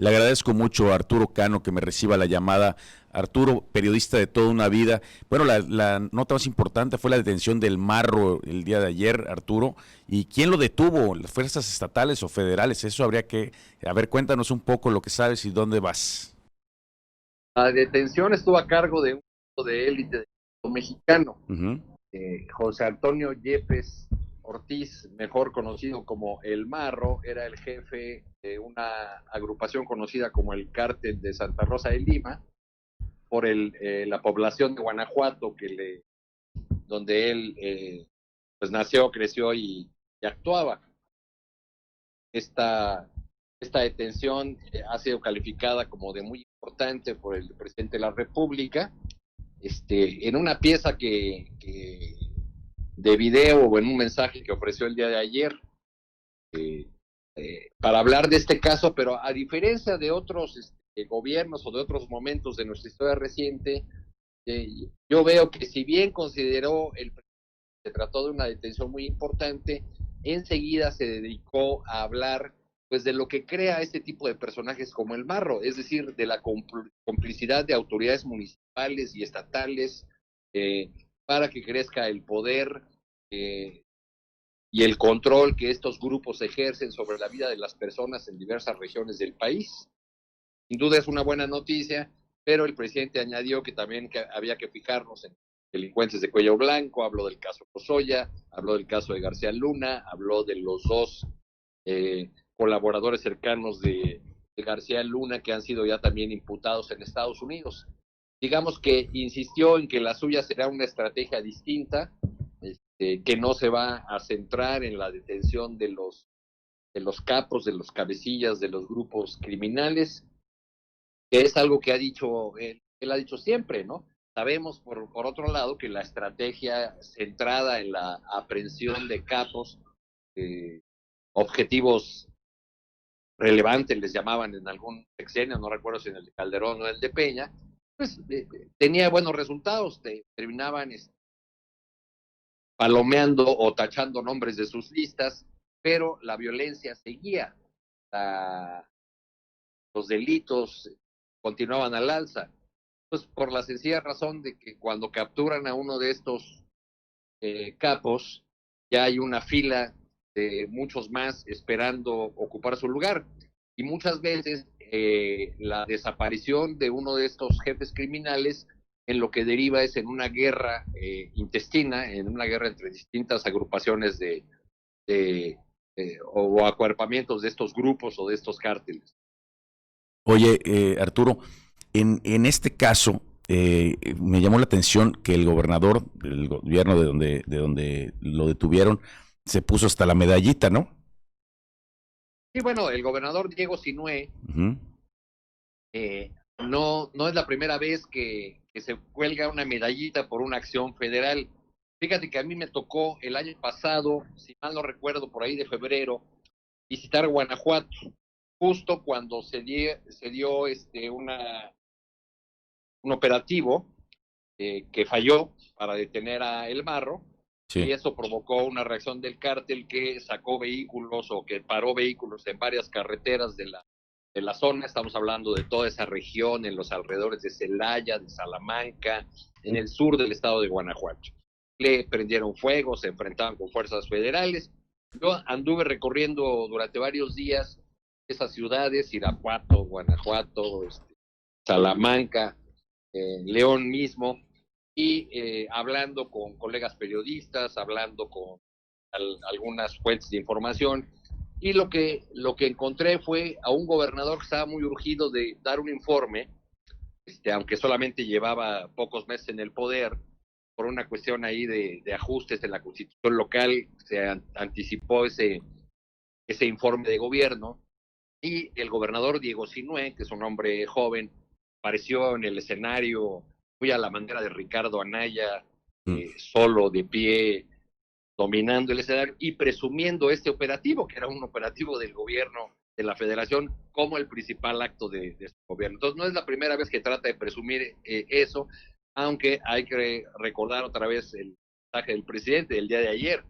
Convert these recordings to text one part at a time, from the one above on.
Le agradezco mucho a Arturo Cano que me reciba la llamada. Arturo, periodista de toda una vida. Bueno, la nota más importante fue la detención del Marro el día de ayer, Arturo. ¿Y quién lo detuvo? ¿Las fuerzas estatales o federales? Eso habría que... A ver, cuéntanos un poco lo que sabes y dónde vas. La detención estuvo a cargo de un grupo de élite mexicano, Ujú. José Antonio Yepes Ortiz, mejor conocido como El Marro, era el jefe de una agrupación conocida como el Cártel de Santa Rosa de Lima, por la población de Guanajuato, donde él pues nació, creció y actuaba. Esta, esta detención ha sido calificada como de muy importante por el presidente de la República, en una pieza de video o en un mensaje que ofreció el día de ayer, eh, para hablar de este caso, pero a diferencia de otros gobiernos o de otros momentos de nuestra historia reciente, yo veo que si bien consideró se trató de una detención muy importante, enseguida se dedicó a hablar pues de lo que crea este tipo de personajes como el Marro, es decir, de la complicidad de autoridades municipales y estatales eh, para que crezca el poder eh, y el control que estos grupos ejercen sobre la vida de las personas en diversas regiones del país. Sin duda es una buena noticia, pero el presidente añadió que también había que fijarnos en delincuentes de cuello blanco, habló del caso Cosoya, habló del caso de García Luna, habló de los dos colaboradores cercanos de García Luna que han sido ya también imputados en Estados Unidos. Digamos que insistió en que la suya será una estrategia distinta, que no se va a centrar en la detención de los capos, de los cabecillas de los grupos criminales, que es algo que ha dicho, él ha dicho siempre, ¿no? Sabemos, por otro lado, que la estrategia centrada en la aprehensión de capos, eh, objetivos relevantes, les llamaban en algún sexenio, no recuerdo si en el de Calderón o el de Peña, pues tenía buenos resultados, terminaban palomeando o tachando nombres de sus listas, pero la violencia seguía, la, los delitos continuaban al alza. Pues por la sencilla razón de que cuando capturan a uno de estos capos, ya hay una fila de muchos más esperando ocupar su lugar. Y muchas veces la desaparición de uno de estos jefes criminales en lo que deriva es en una guerra intestina, en una guerra entre distintas agrupaciones o acuerpamientos de estos grupos o de estos cárteles. Oye, Arturo, en este caso me llamó la atención que el gobernador, el gobierno de donde lo detuvieron, se puso hasta la medallita, ¿no? Y bueno, el gobernador Diego Sinué Ujú. no es la primera vez que se cuelga una medallita por una acción federal. Fíjate que a mí me tocó el año pasado, si mal no recuerdo, por ahí de febrero, visitar Guanajuato, justo cuando se dio un operativo que falló para detener a El Marro, Sí. y eso provocó una reacción del cártel que sacó vehículos o que paró vehículos en varias carreteras de la zona. Estamos hablando de toda esa región, en los alrededores de Celaya, de Salamanca, en el sur del estado de Guanajuato. Le prendieron fuego, se enfrentaban con fuerzas federales. Yo anduve recorriendo durante varios días esas ciudades, Irapuato, Guanajuato, Salamanca, León mismo, y hablando con colegas periodistas, hablando con algunas fuentes de información, y lo que encontré fue a un gobernador que estaba muy urgido de dar un informe, aunque solamente llevaba pocos meses en el poder, por una cuestión ahí de ajustes en la constitución local, se anticipó ese informe de gobierno, y el gobernador Diego Sinué, que es un hombre joven, apareció en el escenario muy a la manera de Ricardo Anaya, Mm. solo, de pie, dominando el escenario y presumiendo este operativo, que era un operativo del gobierno de la federación, como el principal acto de su gobierno. Entonces no es la primera vez que trata de presumir eso, aunque hay que recordar otra vez el mensaje del presidente del día de ayer.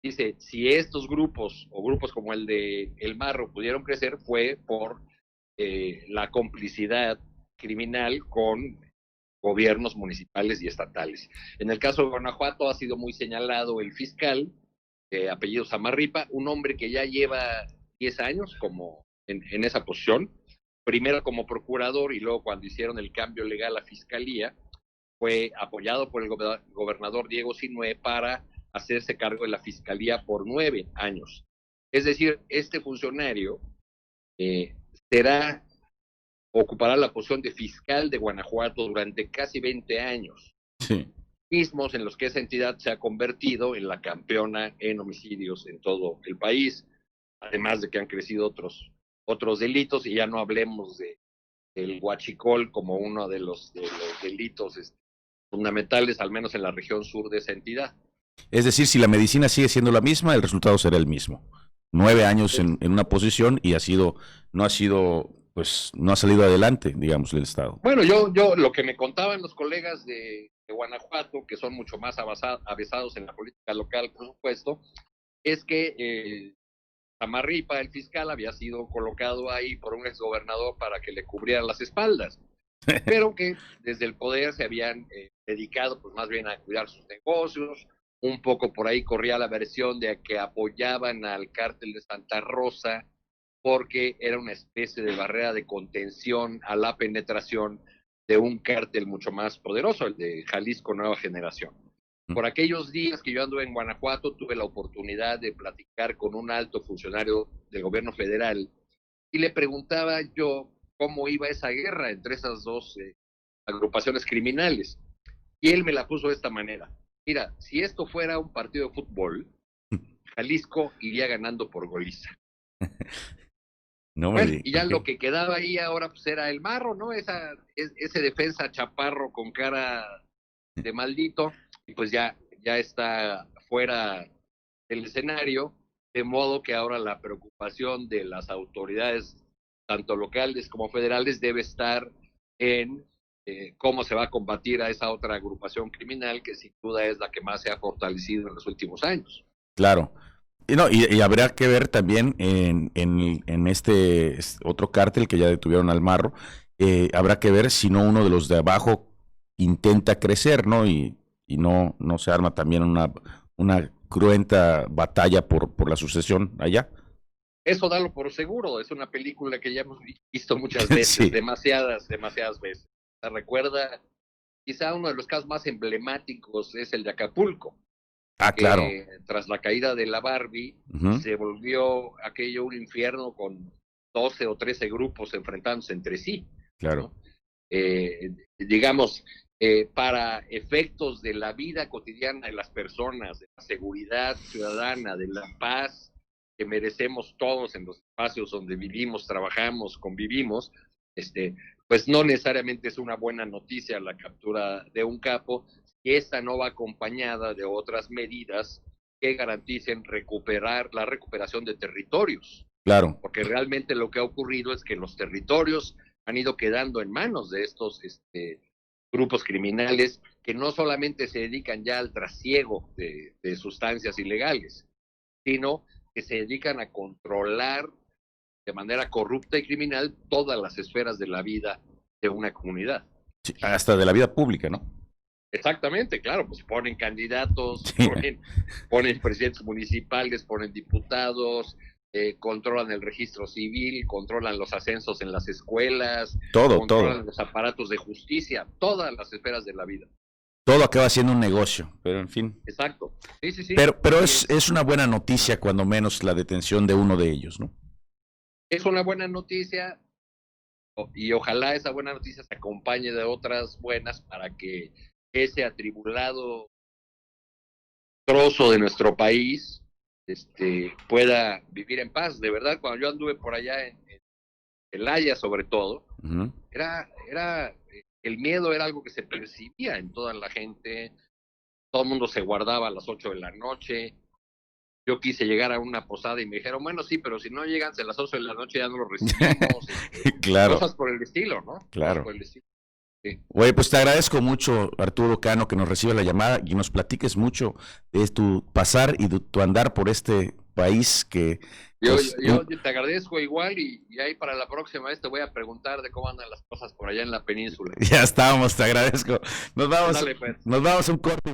Dice, si estos grupos o grupos como el de El Marro pudieron crecer fue por la complicidad criminal con gobiernos municipales y estatales. En el caso de Guanajuato ha sido muy señalado el fiscal, apellido Samarripa, un hombre que ya lleva 10 años como en esa posición, primero como procurador y luego cuando hicieron el cambio legal a fiscalía, fue apoyado por el gobernador Diego Sinue para hacerse cargo de la fiscalía por 9 años. Es decir, este funcionario ocupará la posición de fiscal de Guanajuato durante casi 20 años. Sí. Mismos en los que esa entidad se ha convertido en la campeona en homicidios en todo el país, además de que han crecido otros delitos, y ya no hablemos del huachicol como uno de los delitos fundamentales, al menos en la región sur de esa entidad. Es decir, si la medicina sigue siendo la misma, el resultado será el mismo. 9 años en una posición y no ha salido adelante, digamos, el Estado. Bueno, yo lo que me contaban los colegas de Guanajuato, que son mucho más avesados en la política local, por supuesto, es que Samarripa, el fiscal, había sido colocado ahí por un exgobernador para que le cubriera las espaldas, pero que desde el poder se habían dedicado pues más bien a cuidar sus negocios. Un poco por ahí corría la versión de que apoyaban al cártel de Santa Rosa porque era una especie de barrera de contención a la penetración de un cártel mucho más poderoso, el de Jalisco Nueva Generación. Por aquellos días que yo anduve en Guanajuato, tuve la oportunidad de platicar con un alto funcionario del gobierno federal y le preguntaba yo cómo iba esa guerra entre esas dos agrupaciones criminales. Y él me la puso de esta manera: mira, si esto fuera un partido de fútbol, Jalisco iría ganando por goliza. No, bueno, y ya lo que quedaba ahí ahora pues era el marro, ¿no? Ese defensa chaparro con cara de maldito, y pues ya está fuera del escenario, de modo que ahora la preocupación de las autoridades, tanto locales como federales, debe estar en cómo se va a combatir a esa otra agrupación criminal que sin duda es la que más se ha fortalecido en los últimos años. Claro. Y habrá que ver también en este otro cártel que ya detuvieron al marro, habrá que ver si no uno de los de abajo intenta crecer, ¿no? Y no se arma también una cruenta batalla por la sucesión allá. Eso dalo por seguro, es una película que ya hemos visto muchas veces, sí. demasiadas veces. Se recuerda, quizá uno de los casos más emblemáticos es el de Acapulco. Claro. Tras la caída de la Barbie, se volvió aquello un infierno con 12 o 13 grupos enfrentándose entre sí. Claro. ¿No? Digamos, para efectos de la vida cotidiana de las personas, de la seguridad ciudadana, de la paz que merecemos todos en los espacios donde vivimos, trabajamos, convivimos, pues no necesariamente es una buena noticia la captura de un capo, y esta no va acompañada de otras medidas que garanticen la recuperación de territorios. Claro. Porque realmente lo que ha ocurrido es que los territorios han ido quedando en manos de estos grupos criminales que no solamente se dedican ya al trasiego de sustancias ilegales, sino que se dedican a controlar de manera corrupta y criminal todas las esferas de la vida de una comunidad. Sí, hasta de la vida pública, ¿no? Exactamente, claro, pues ponen candidatos, sí. ponen presidentes municipales, ponen diputados, controlan el registro civil, controlan los ascensos en las escuelas, controlan los aparatos de justicia, todas las esferas de la vida. Todo acaba siendo un negocio, pero en fin. Exacto. Sí. Pero es una buena noticia, cuando menos, la detención de uno de ellos, ¿no? Es una buena noticia, y ojalá esa buena noticia se acompañe de otras buenas para que ese atribulado trozo de nuestro país pueda vivir en paz. De verdad, cuando yo anduve por allá en Celaya, sobre todo, era el miedo era algo que se percibía en toda la gente. Todo el mundo se guardaba a las 8 de la noche. Yo quise llegar a una posada y me dijeron, bueno, sí, pero si no llegan a las 8 de la noche ya no lo recibimos. Claro. Cosas por el estilo, ¿no? Claro. Por el estilo. Sí. Oye, pues te agradezco mucho, Arturo Cano, que nos reciba la llamada y nos platiques mucho de tu pasar y de tu andar por este país que... Yo, pues, yo te agradezco igual y ahí para la próxima vez te voy a preguntar de cómo andan las cosas por allá en la península. ya estamos, te agradezco. Dale, pues. Nos vamos a un corte.